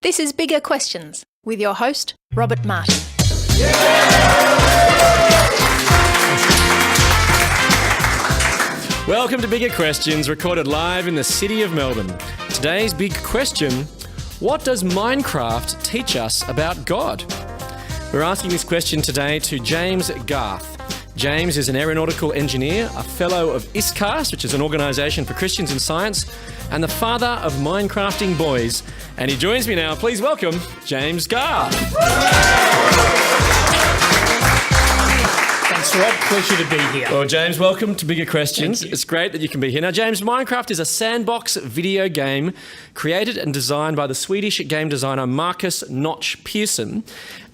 This is Bigger Questions with your host, Robert Martin. Welcome to Bigger Questions, recorded live in the city of Melbourne. Today's big question: what does Minecraft teach us about God? We're asking this question today to James Garth. James is an aeronautical engineer, a fellow of ISCAST, which is an organisation for Christians in science, and the father of Minecrafting boys. And he joins me now. Please welcome James Garth. Thanks, Rob. Pleasure to be here. Well, James, welcome to Bigger Questions. It's great that you can be here. Now, James, Minecraft is a sandbox video game created and designed by the Swedish game designer Marcus Notch Pearson.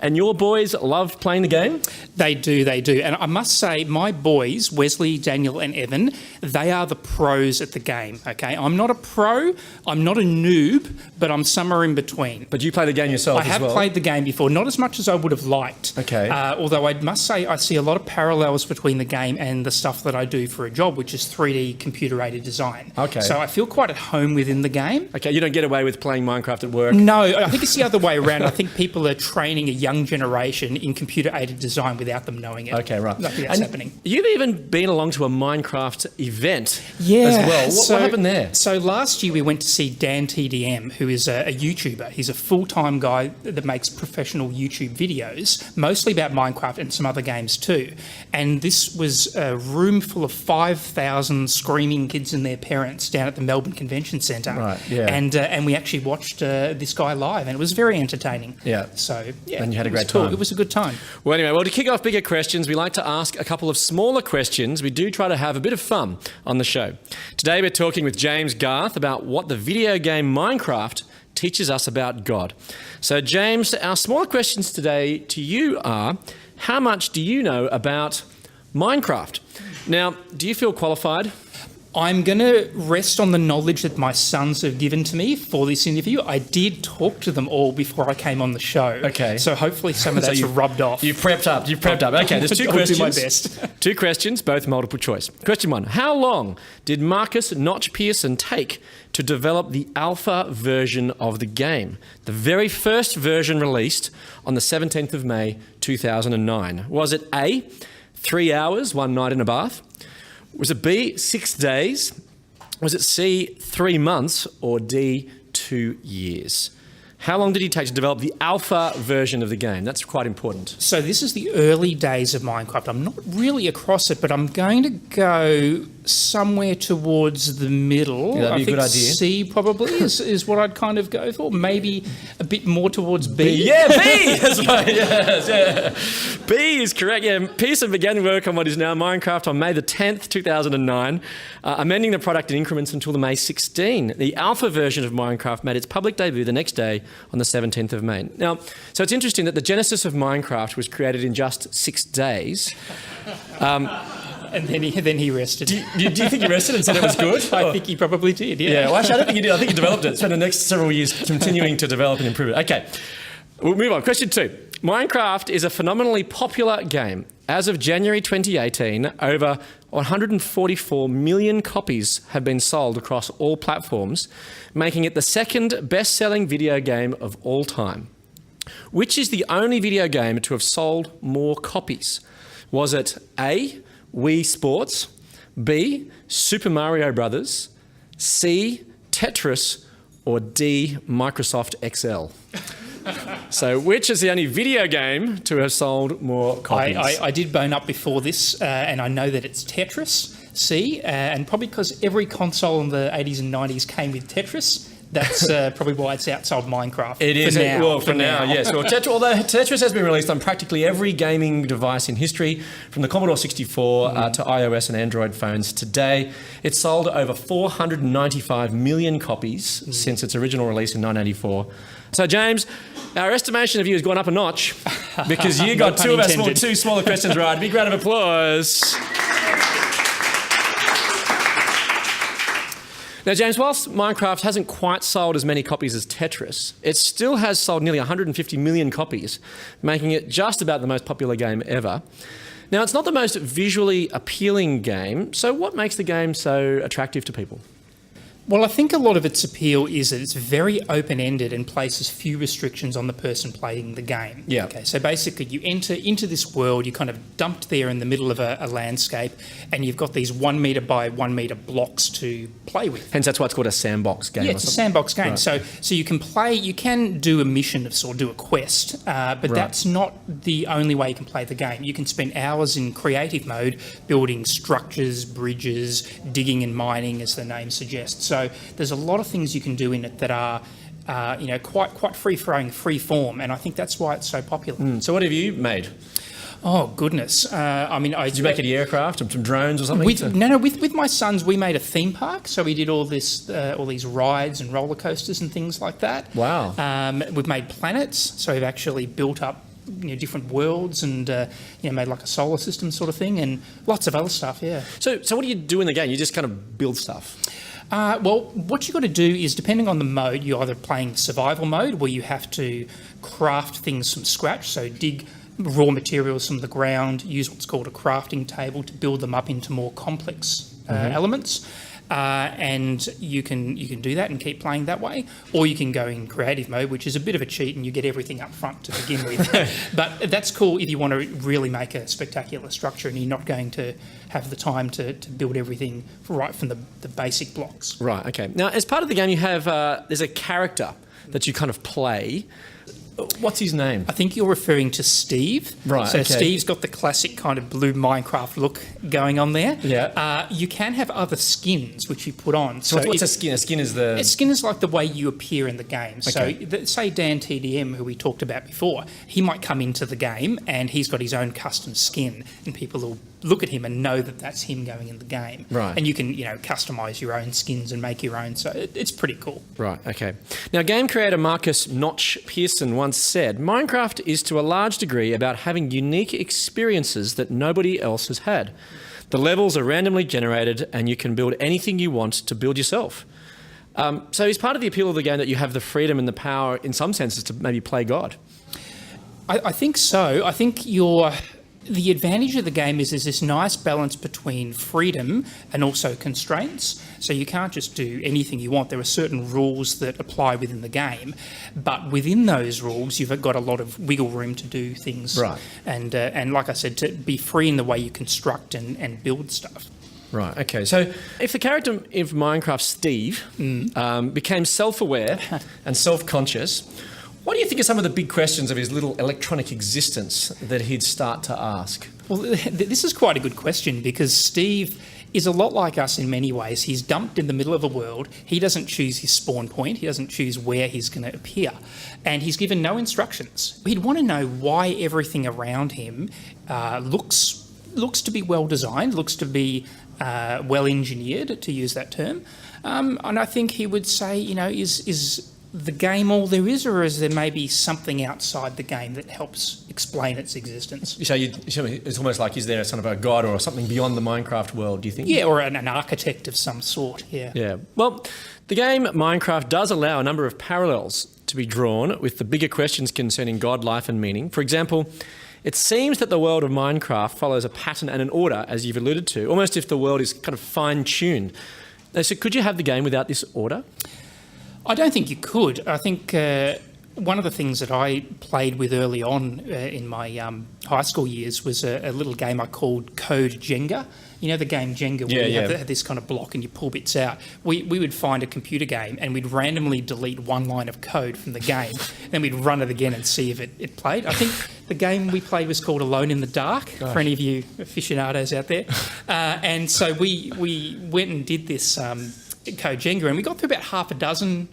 And your boys love playing the game? They do. And I must say, my boys, Wesley, Daniel and Evan, they are the pros at the game, okay? I'm not a pro, I'm not a noob, but I'm somewhere in between. But you play the game yourself as well? I have played the game before, not as much as I would have liked. Okay. Although I must say I see a lot of parallels between the game and the stuff that I do for a job, which is 3D computer-aided design. Okay. So I feel quite at home within the game. Okay, you don't get away with playing Minecraft at work? No, I think it's the other way around. I think people are training a young generation in computer-aided design without them knowing it. Okay, right. I think that's happening. You've even been along to a Minecraft event as well. What happened there? So last year we went to see Dan TDM, who is a YouTuber. He's a full-time guy that makes professional YouTube videos, mostly about Minecraft and some other games too. And this was a room full of 5,000 screaming kids and their parents down at the Melbourne Convention Centre. Right, yeah. And we actually watched this guy live, and it was very entertaining. Yeah. So, yeah. And you had a great cool. time. It was a good time. Well, anyway, to kick off Bigger Questions, we like to ask a couple of smaller questions. We do try to have a bit of fun on the show. Today we're talking with James Garth about what the video game Minecraft teaches us about God. So, James, our smaller questions today to you are: how much do you know about Minecraft? Now, do you feel qualified? I'm going to rest on the knowledge that my sons have given to me for this interview. I did talk to them all before I came on the show. Okay. So hopefully some of that's rubbed off. You've prepped up. Okay, there's two questions. I'll do my best. Two questions, both multiple choice. Question one: how long did Marcus Notch Pearson take to develop the alpha version of the game? The very first version released on the 17th of May, 2009. Was it A, 3 hours, one night in a bath? Was it B, 6 days? Was it C, 3 months? Or D, 2 years? How long did he take to develop the alpha version of the game? That's quite important. So this is the early days of Minecraft. I'm not really across it, but I'm going to go somewhere towards the middle. Yeah, that'd be a good idea. C probably is what I'd kind of go for. Maybe a bit more towards B. Yeah, B! That's right, yes, yeah. B is correct. Yeah, Pearson began work on what is now Minecraft on May the 10th, 2009, amending the product in increments until the May 16. The alpha version of Minecraft made its public debut the next day on the 17th of May. Now, so it's interesting that the genesis of Minecraft was created in just 6 days. And then he rested. Do you think he rested and said it was good? I think he probably did, yeah. Yeah, well, actually, I don't think he did. I think he developed it. Spent the next several years continuing to develop and improve it. Okay, we'll move on. Question 2. Minecraft is a phenomenally popular game. As of January 2018, over 144 million copies have been sold across all platforms, making it the second best-selling video game of all time. Which is the only video game to have sold more copies? Was it A, Wii Sports, B, Super Mario Brothers, C, Tetris, or D, Microsoft Excel? So which is the only video game to have sold more copies? I did bone up before this, and I know that it's Tetris, C, and probably because every console in the 80s and 90s came with Tetris. That's probably why it's outsold Minecraft. It is. For now, yes. Well, although Tetris has been released on practically every gaming device in history, from the Commodore 64 to iOS and Android phones today. It's sold over 495 million copies since its original release in 1984. So, James, our estimation of you has gone up a notch because you got two smaller questions right. Big round of applause. Now, James, whilst Minecraft hasn't quite sold as many copies as Tetris, it still has sold nearly 150 million copies, making it just about the most popular game ever. Now, it's not the most visually appealing game, so what makes the game so attractive to people? Well, I think a lot of its appeal is that it's very open-ended and places few restrictions on the person playing the game. Yeah. Okay, so basically you enter into this world, you're kind of dumped there in the middle of a landscape, and you've got these 1 metre by 1 metre blocks to play with. Hence, that's why it's called a sandbox game. Yeah, it's a sandbox game. Right. So you can play, you can do a mission of sort, do a quest, but that's not the only way you can play the game. You can spend hours in creative mode building structures, bridges, digging and mining, as the name suggests. So there's a lot of things you can do in it that are, quite free-flowing, free-form, and I think that's why it's so popular. So what have you made? Oh, goodness. Did you make any aircraft, some drones or something? With my sons, we made a theme park. So we did all these rides and roller coasters and things like that. Wow. We've made planets. So we've actually built up different worlds and made like a solar system sort of thing and lots of other stuff, yeah. So what do you do in the game? You just kind of build stuff? Well, what you've got to do is, depending on the mode, you're either playing survival mode, where you have to craft things from scratch, so dig raw materials from the ground, use what's called a crafting table to build them up into more complex elements. And you can do that and keep playing that way, or you can go in creative mode, which is a bit of a cheat and you get everything up front to begin with. But that's cool if you want to really make a spectacular structure and you're not going to have the time to build everything right from the basic blocks. Right, okay. Now, as part of the game, you have there's a character that you kind of play. What's his name? I think you're referring to Steve. Right, So okay. Steve's got the classic kind of blue Minecraft look going on there. Yeah. You can have other skins which you put on. So what's a skin? A skin is the... A skin is like the way you appear in the game. Okay. So say Dan TDM, who we talked about before, he might come into the game and he's got his own custom skin and people will look at him and know that that's him going in the game. Right. And you can, customise your own skins and make your own. So it's pretty cool. Right, okay. Now, game creator Marcus Notch Pearson once said, Minecraft is to a large degree about having unique experiences that nobody else has had. The levels are randomly generated and you can build anything you want to build yourself. So is part of the appeal of the game that you have the freedom and the power, in some senses, to maybe play God? I think so. I think the advantage of the game is there's this nice balance between freedom and also constraints. So you can't just do anything you want. There are certain rules that apply within the game, but within those rules, you've got a lot of wiggle room to do things. Right. And like I said, to be free in the way you construct and build stuff. Right, okay. So if the character of Minecraft, Steve, became self-aware and self-conscious, what do you think are some of the big questions of his little electronic existence that he'd start to ask? Well, this is quite a good question because Steve is a lot like us in many ways. He's dumped in the middle of a world. He doesn't choose his spawn point. He doesn't choose where he's going to appear. And he's given no instructions. He'd want to know why everything around him looks to be well designed, looks to be well engineered, to use that term. And I think he would say, is the game all there is, or is there maybe something outside the game that helps explain its existence? So it's almost like, is there sort of a god or something beyond the Minecraft world, do you think? Yeah, or an architect of some sort, yeah. Yeah. Well, the game Minecraft does allow a number of parallels to be drawn with the bigger questions concerning God, life and meaning. For example, it seems that the world of Minecraft follows a pattern and an order, as you've alluded to, almost if the world is kind of fine-tuned. So could you have the game without this order? I don't think you could. I think one of the things that I played with early on in my high school years was a little game I called Code Jenga. You know the game Jenga where you have this kind of block and you pull bits out? We would find a computer game and we'd randomly delete one line of code from the game. Then we'd run it again and see if it played. I think the game we played was called Alone in the Dark, for any of you aficionados out there. And so we went and did this Code Jenga and we got through about half a dozen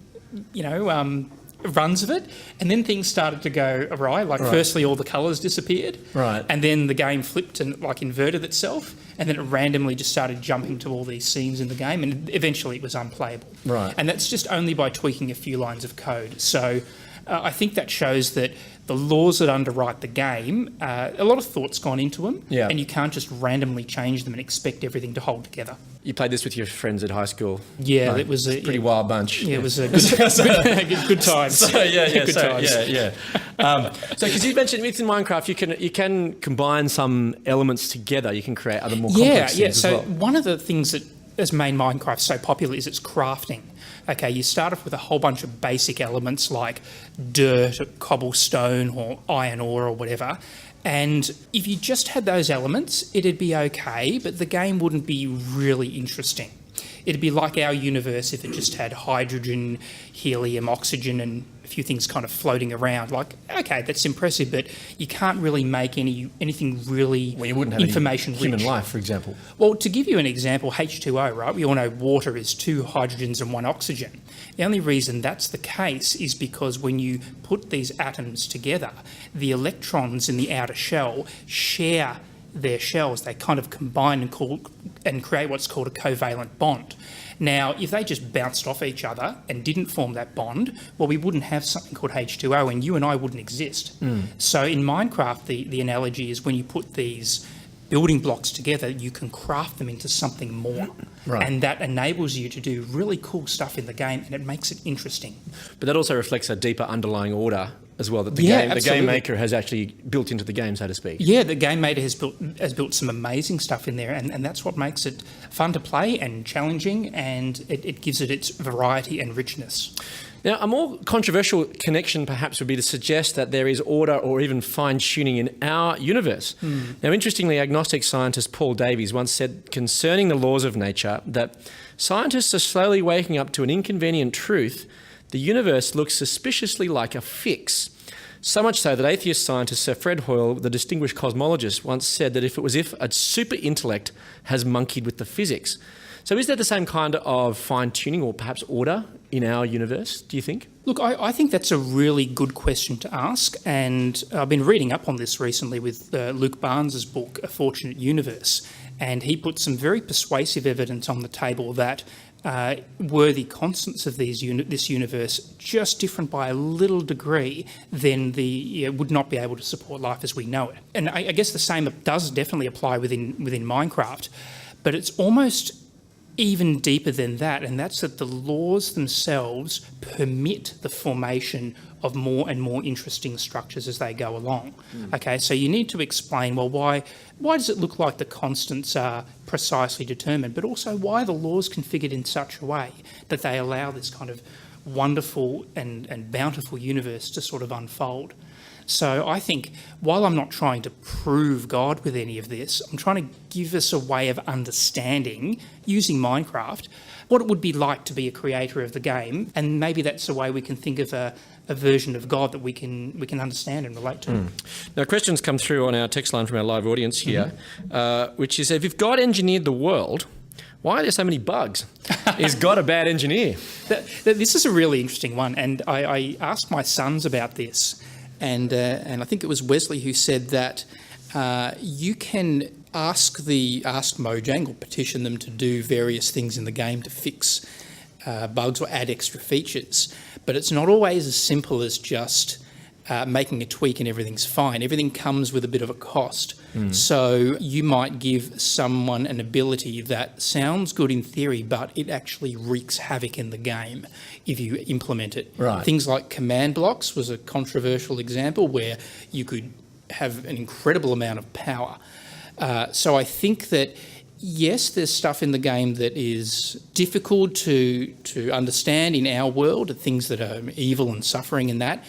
runs of it, and then things started to go awry. Firstly, all the colours disappeared, right, and then the game flipped and inverted itself, and then it randomly just started jumping to all these scenes in the game, and eventually it was unplayable. Right, and that's just only by tweaking a few lines of code. So I think that shows that the laws that underwrite the game, a lot of thought's gone into them, and you can't just randomly change them and expect everything to hold together. You played this with your friends at high school. Yeah, right? it was a pretty wild bunch. Yeah, it was a good times. So because you mentioned within Minecraft, you can combine some elements together. You can create other more complex things as well. So one of the things that has made Minecraft so popular is its crafting. Okay, you start off with a whole bunch of basic elements like dirt, cobblestone, or iron ore, or whatever. And if you just had those elements, it'd be okay, but the game wouldn't be really interesting. It'd be like our universe if it just had hydrogen, helium, oxygen, and a few things kind of floating around. Like, okay, that's impressive, but you can't really make anything really Well, you wouldn't have information any human rich. life, for example. Well, to give you an example, H2O, right? We all know water is 2 hydrogens and 1 oxygen. The only reason that's the case is because when you put these atoms together, the electrons in the outer shell share their shells. They kind of combine and create what's called a covalent bond. Now, if they just bounced off each other and didn't form that bond, well, we wouldn't have something called H2O, and you and I wouldn't exist. So in Minecraft, the analogy is when you put these building blocks together, you can craft them into something more. Right. And that enables you to do really cool stuff in the game, and it makes it interesting. But that also reflects a deeper underlying order as well, that the Yeah, game absolutely. maker has actually built into the game, so to speak. Yeah, the game maker has built some amazing stuff in there, and that's what makes it fun to play and challenging, and it gives it its variety and richness. Now, a more controversial connection perhaps would be to suggest that there is order or even fine-tuning in our universe. Now, interestingly, agnostic scientist Paul Davies once said concerning the laws of nature that scientists are slowly waking up to an inconvenient truth: the universe looks suspiciously like a fix. So much so that atheist scientist Sir Fred Hoyle, the distinguished cosmologist, once said that if it was if a super intellect has monkeyed with the physics. So is there the same kind of fine-tuning or perhaps order in our universe, do you think? Look, I think that's a really good question to ask, and I've been reading up on this recently with Luke Barnes's book, A Fortunate Universe, and he put some very persuasive evidence on the table that worthy constants of this universe, just different by a little degree, then would not be able to support life as we know it. And I guess the same does definitely apply within Minecraft, but it's almost even deeper than that, and that's that the laws themselves permit the formation of more and more interesting structures as they go along. Okay, so you need to explain, well, why does it look like the constants are precisely determined, but also why are the laws configured in such a way that they allow this kind of wonderful and bountiful universe to sort of unfold. So I think while I'm not trying to prove God with any of this, I'm trying to give us a way of understanding, using Minecraft, what it would be like to be a creator of the game, and maybe that's a way we can think of a version of God that we can understand and relate to. Now, questions come through on our text line from our live audience here, which is, if God engineered the world, why are there so many bugs? Is God a bad engineer? This is a really interesting one, and I asked my sons about this, and I think it was Wesley who said that you can ask Mojang or petition them to do various things in the game to fix bugs or add extra features, but it's not always as simple as just making a tweak and everything's fine. Everything comes with a bit of a cost. So you might give someone an ability that sounds good in theory, but it actually wreaks havoc in the game if you implement it. Right. Things like command blocks was a controversial example where you could have an incredible amount of power. So I think that, yes, there's stuff in the game that is difficult to understand in our world, things that are evil and suffering and that.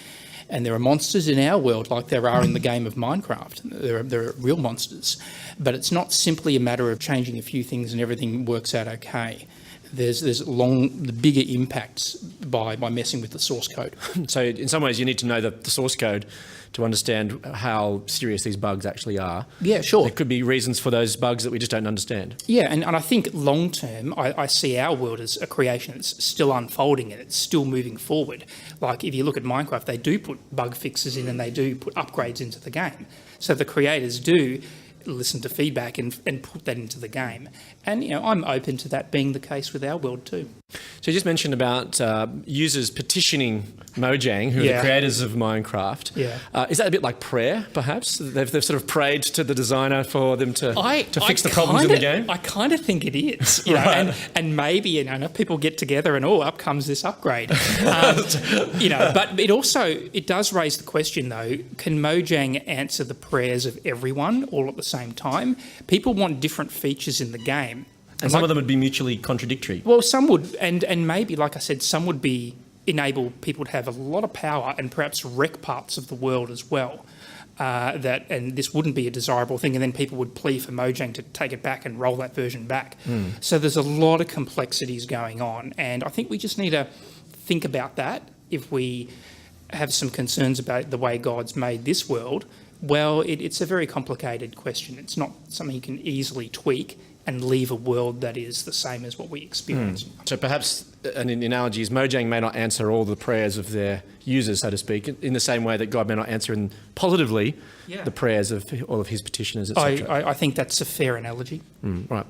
And there are monsters in our world like there are in the game of Minecraft. There are real monsters. But it's not simply a matter of changing a few things and everything works out okay. There's the bigger impacts by messing with the source code. So in some ways you need to know the source code to understand how serious these bugs actually are. Yeah, sure. There could be reasons for those bugs that we just don't understand. Yeah, and I think long term, I see our world as a creation that's still unfolding and it's still moving forward. Like if you look at Minecraft, they do put bug fixes in and they do put upgrades into the game. So the creators do listen to feedback and put that into the game. And, I'm open to that being the case with our world too. So you just mentioned about users petitioning Mojang, who are the creators of Minecraft. Yeah. Is that a bit like prayer, perhaps? They've sort of prayed to the designer for them to fix the problems in the game? I kind of think it is. Right. And maybe, people get together and, up comes this upgrade. But it does raise the question, though, can Mojang answer the prayers of everyone all at the same time? People want different features in the game. And some of them would be mutually contradictory. Well, some would, and maybe, like I said, some would enable people to have a lot of power and perhaps wreck parts of the world as well. And this wouldn't be a desirable thing, and then people would plea for Mojang to take it back and roll that version back. So there's a lot of complexities going on, and I think we just need to think about that if we have some concerns about the way God's made this world. Well, it's a very complicated question. It's not something you can easily tweak and leave a world that is the same as what we experience. So perhaps an analogy is Mojang may not answer all the prayers of their users, so to speak, in the same way that God may not answer positively the prayers of all of his petitioners, etc. I think that's a fair analogy. Right.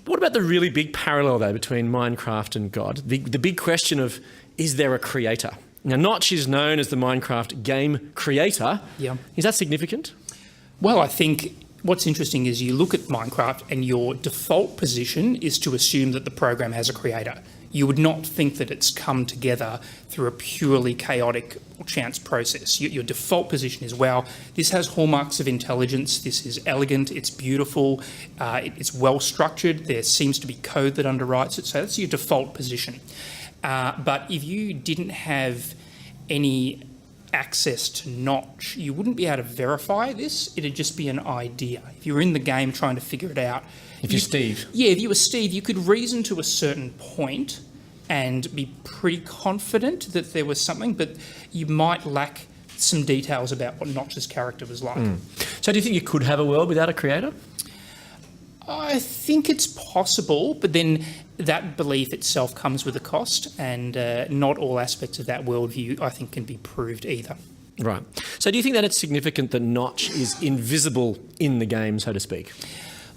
What about the really big parallel, though, between Minecraft and God? The big question of, is there a creator? Now, Notch is known as the Minecraft game creator. Yeah. Is that significant? Well, I think what's interesting is you look at Minecraft and your default position is to assume that the program has a creator. You would not think that it's come together through a purely chaotic or chance process. Your default position is, well, this has hallmarks of intelligence, this is elegant, it's beautiful, it's well structured, there seems to be code that underwrites it, so that's your default position. But if you didn't have any access to Notch, you wouldn't be able to verify this. It'd just be an idea. If you were in the game trying to figure it out. If you're Steve. Yeah, if you were Steve, you could reason to a certain point and be pretty confident that there was something, but you might lack some details about what Notch's character was like. So do you think you could have a world without a creator? I think it's possible, but then that belief itself comes with a cost, and not all aspects of that worldview, I think, can be proved either. Right. So do you think that it's significant that Notch is invisible in the game, so to speak?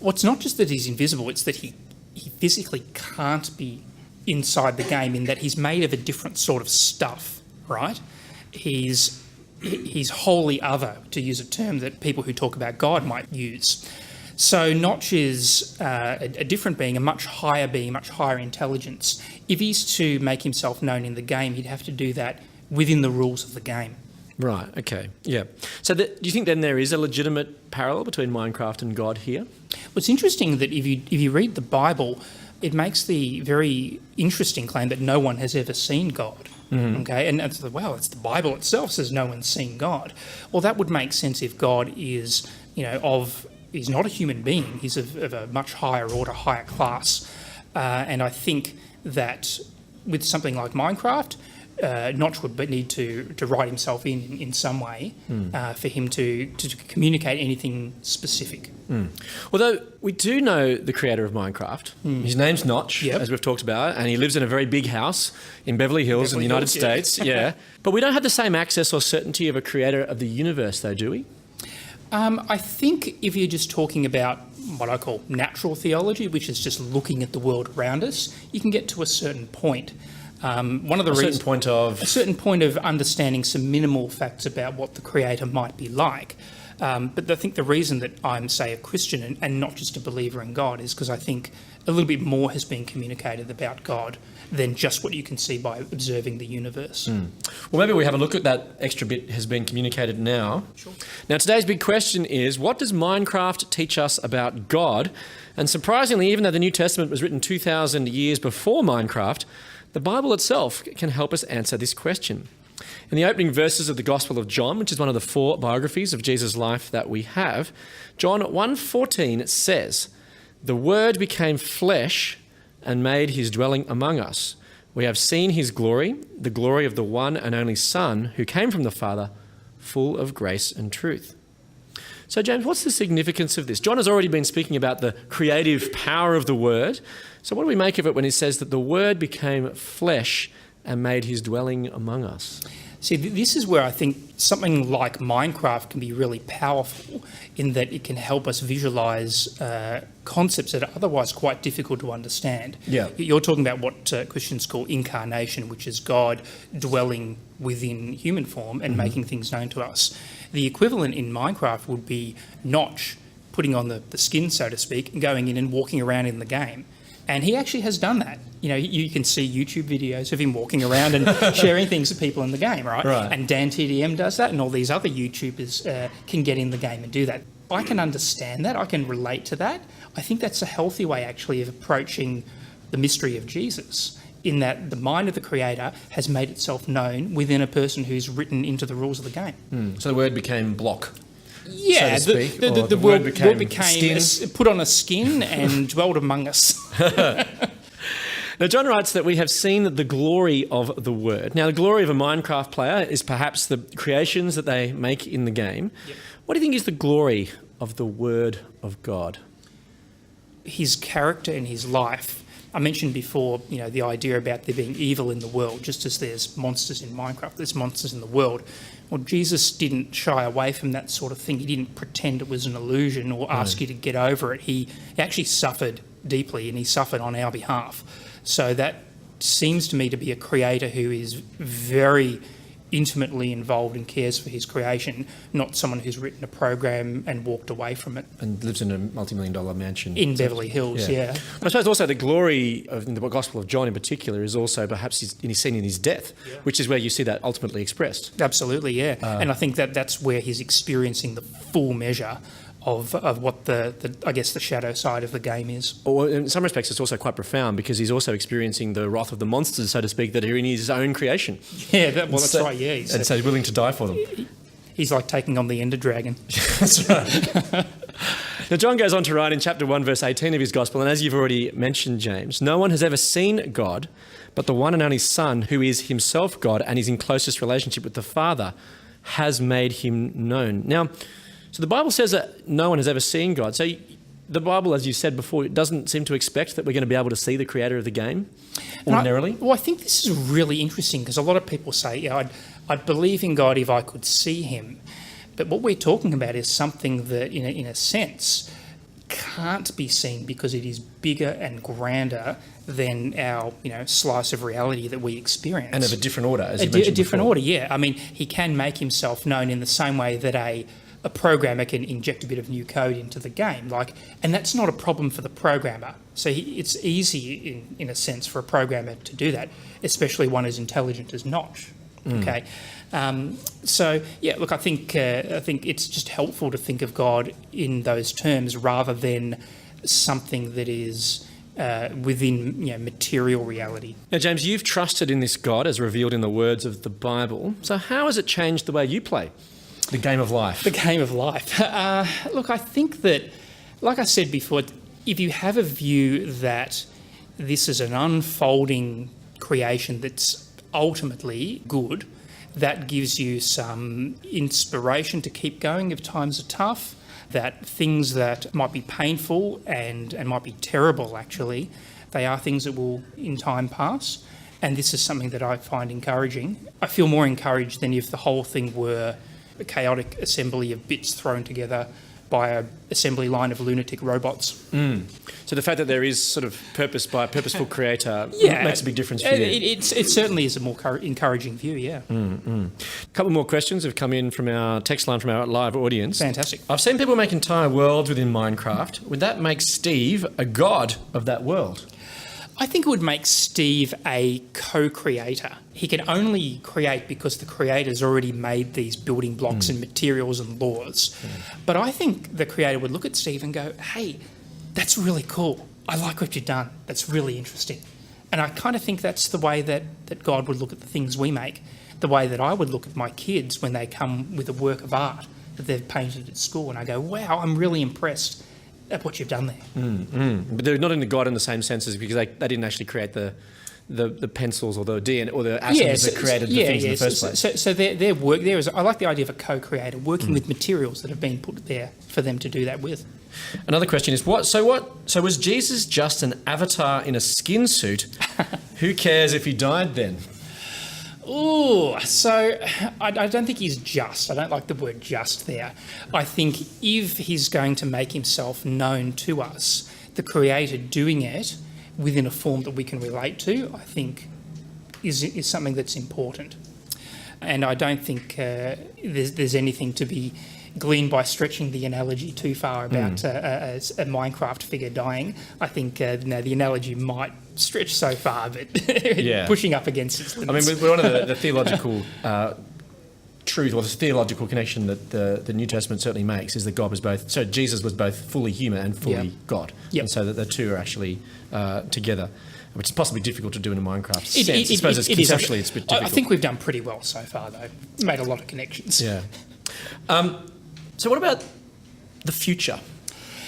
Well, it's not just that he's invisible, it's that he physically can't be inside the game, in that he's made of a different sort of stuff, right? He's wholly other, to use a term that people who talk about God might use. So Notch is a different being, a much higher being, much higher intelligence. If he's to make himself known in the game, he'd have to do that within the rules of the game. Right, okay, yeah. So do you think then there is a legitimate parallel between Minecraft and God here? Well, it's interesting that if you read the Bible, it makes the very interesting claim that no one has ever seen God. Okay, and it's it's the Bible itself says no one's seen God. Well, that would make sense if God is, he's not a human being. He's of a much higher order, higher class. And I think that with something like Minecraft, Notch would need to write himself in some way for him to communicate anything specific. Although we do know the creator of Minecraft. His name's Notch, as we've talked about, and he lives in a very big house in Beverly Hills in the United States. Yeah. But we don't have the same access or certainty of a creator of the universe, though, do we? I think if you're just talking about what I call natural theology, which is just looking at the world around us, you can get to a certain point. A certain point of understanding some minimal facts about what the Creator might be like. But I think the reason that I'm, say, a Christian and not just a believer in God is because I think a little bit more has been communicated about God than just what you can see by observing the universe. Well, maybe we have a look at that extra bit has been communicated now. Sure. Now, today's big question is, what does Minecraft teach us about God? And surprisingly, even though the New Testament was written 2,000 years before Minecraft, the Bible itself can help us answer this question. In the opening verses of the Gospel of John, which is one of the 4 biographies of Jesus' life that we have, John 1:14 says, "The Word became flesh and made his dwelling among us. We have seen his glory, the glory of the one and only Son who came from the Father, full of grace and truth." So, James, what's the significance of this? John has already been speaking about the creative power of the Word. So what do we make of it when he says that the Word became flesh and made his dwelling among us? See, this is where I think something like Minecraft can be really powerful, in that it can help us visualise concepts that are otherwise quite difficult to understand. Yeah. You're talking about what Christians call incarnation, which is God dwelling within human form and making things known to us. The equivalent in Minecraft would be Notch putting on the skin, so to speak, and going in and walking around in the game. And he actually has done that. You can see YouTube videos of him walking around and sharing things to people in the game, right? And Dan TDM does that, and all these other YouTubers can get in the game and do that. I can understand that. I can relate to that. I think that's a healthy way, actually, of approaching the mystery of Jesus, in that the mind of the Creator has made itself known within a person who's written into the rules of the game. So the word became block. Yeah, so to speak, the word became skin. put on a skin and dwelt among us. Now, John writes that we have seen the glory of the Word. Now, the glory of a Minecraft player is perhaps the creations that they make in the game. Yep. What do you think is the glory of the Word of God? His character and his life. I mentioned before, the idea about there being evil in the world, just as there's monsters in Minecraft, there's monsters in the world. Well, Jesus didn't shy away from that sort of thing. He didn't pretend it was an illusion or ask you to get over it. He actually suffered deeply, and he suffered on our behalf. So that seems to me to be a creator who is very intimately involved and cares for his creation, not someone who's written a program and walked away from it. And lives in a multi-million-dollar mansion. In Beverly Hills, yeah. I suppose also the glory of the Gospel of John in particular is also perhaps he's seen in his death, which is where you see that ultimately expressed. Absolutely, yeah. And I think that's where he's experiencing the full measure of what the shadow side of the game is. Or in some respects, it's also quite profound because he's also experiencing the wrath of the monsters, so to speak, that are in his own creation. Yeah, that's right. Yeah, so he's willing to die for them. He's like taking on the Ender Dragon. That's right. Now, John goes on to write in chapter 1, verse 18 of his Gospel, and as you've already mentioned, James, no one has ever seen God, but the one and only Son, who is himself God and is in closest relationship with the Father, has made him known. Now, so the Bible says that no one has ever seen God. So the Bible, as you said before, it doesn't seem to expect that we're going to be able to see the creator of the game ordinarily. I think this is really interesting because a lot of people say, I'd believe in God if I could see him. But what we're talking about is something that, in a sense, can't be seen because it is bigger and grander than our, slice of reality that we experience. And of a different order, as you mentioned A different before. order, yeah. I mean, he can make himself known in the same way that a programmer can inject a bit of new code into the game, and that's not a problem for the programmer. So it's easy, in a sense, for a programmer to do that, especially one as intelligent as Notch. Okay, so yeah, look, I think it's just helpful to think of God in those terms rather than something that is within material reality. Now, James, you've trusted in this God as revealed in the words of the Bible. So how has it changed the way you play the game of life? The game of life. Look, I think that, like I said before, if you have a view that this is an unfolding creation that's ultimately good, that gives you some inspiration to keep going if times are tough, that things that might be painful and might be terrible, actually, they are things that will in time pass. And this is something that I find encouraging. I feel more encouraged than if the whole thing were a chaotic assembly of bits thrown together by an assembly line of lunatic robots. So the fact that there is sort of purpose by a purposeful creator makes a big difference for you. It certainly is a more encouraging view, yeah. A couple more questions have come in from our text line from our live audience. Fantastic. I've seen people make entire worlds within Minecraft. Would that make Steve a god of that world? I think it would make Steve a co-creator. He can only create because the creator's already made these building blocks and materials and laws. But I think the creator would look at Steve and go, hey, that's really cool. I like what you've done. That's really interesting. And I kind of think that's the way that God would look at the things we make, the way that I would look at my kids when they come with a work of art that they've painted at school. And I go, wow, I'm really impressed at what you've done there. But they're not into God in the same sense as because they didn't actually create the pencils or the DNA or the atoms that created the things in the first place. So their work there is, I like the idea of a co-creator working with materials that have been put there for them to do that with. Another question is So was Jesus just an avatar in a skin suit? Who cares if he died then? Oh, so I don't think he's just. I don't like the word just there. I think if he's going to make himself known to us, the creator doing it within a form that we can relate to, I think is something that's important. And I don't think there's anything to be gleaned by stretching the analogy too far about a Minecraft figure dying. I think the analogy might stretch so far, but pushing up against its limits. I mean, one of the theological truth or the theological connection that the New Testament certainly makes is that God was both, so Jesus was both fully human and fully God. Yep. And so that the two are actually together, which is possibly difficult to do in a Minecraft sense. I suppose conceptually it's a bit difficult. I think we've done pretty well so far, though. Made a lot of connections. Yeah. So what about the future?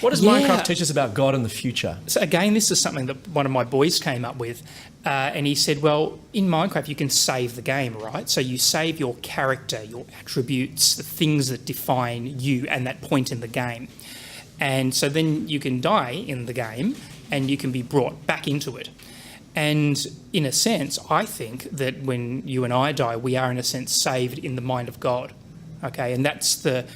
What does Minecraft teach us about God and the future? So again, this is something that one of my boys came up with, and he said, well, in Minecraft you can save the game, right? So you save your character, your attributes, the things that define you and that point in the game. And so then you can die in the game and you can be brought back into it. And in a sense, I think that when you and I die, we are in a sense saved in the mind of God. Okay, and that's that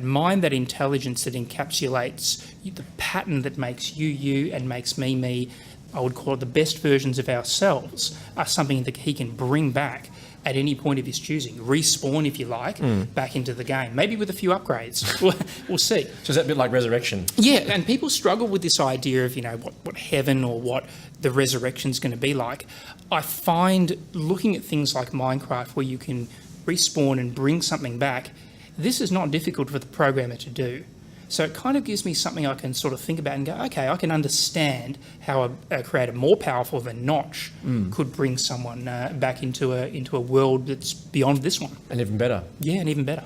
mind, that intelligence that encapsulates the pattern that makes you you and makes me me. I would call it the best versions of ourselves are something that he can bring back at any point of his choosing, respawn if you like, back into the game, maybe with a few upgrades. We'll see. So is that a bit like resurrection? Yeah, and people struggle with this idea of, what heaven or what the resurrection's going to be like. I find looking at things like Minecraft where you can respawn and bring something back, this is not difficult for the programmer to do. So it kind of gives me something I can sort of think about and go, okay, I can understand how a creator more powerful than Notch could bring someone back into a world that's beyond this one. And even better. Yeah, and even better.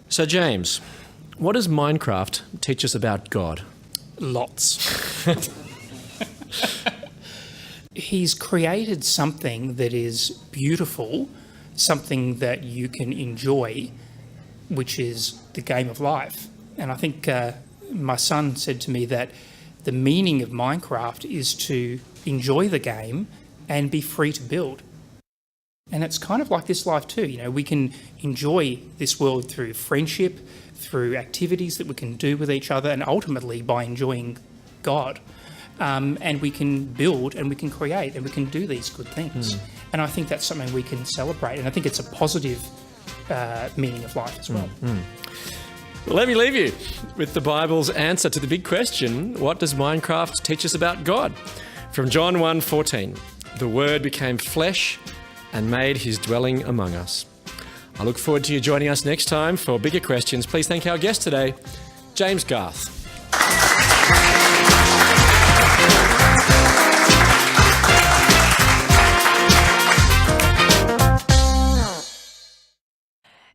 So James, what does Minecraft teach us about God? Lots. He's created something that is beautiful, something that you can enjoy, which is the game of life. And I think my son said to me that the meaning of Minecraft is to enjoy the game and be free to build. And it's kind of like this life too. We can enjoy this world through friendship, through activities that we can do with each other, and ultimately by enjoying God. And we can build and we can create and we can do these good things. And I think that's something we can celebrate. And I think it's a positive meaning of life as well. Well, let me leave you with the Bible's answer to the big question, what does Minecraft teach us about God? From John 1:14, the Word became flesh and made his dwelling among us. I look forward to you joining us next time for bigger questions. Please thank our guest today, James Garth.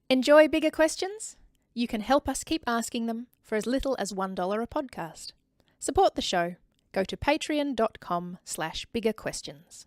Enjoy bigger questions? You can help us keep asking them for as little as $1 a podcast. Support the show. Go to patreon.com/biggerquestions.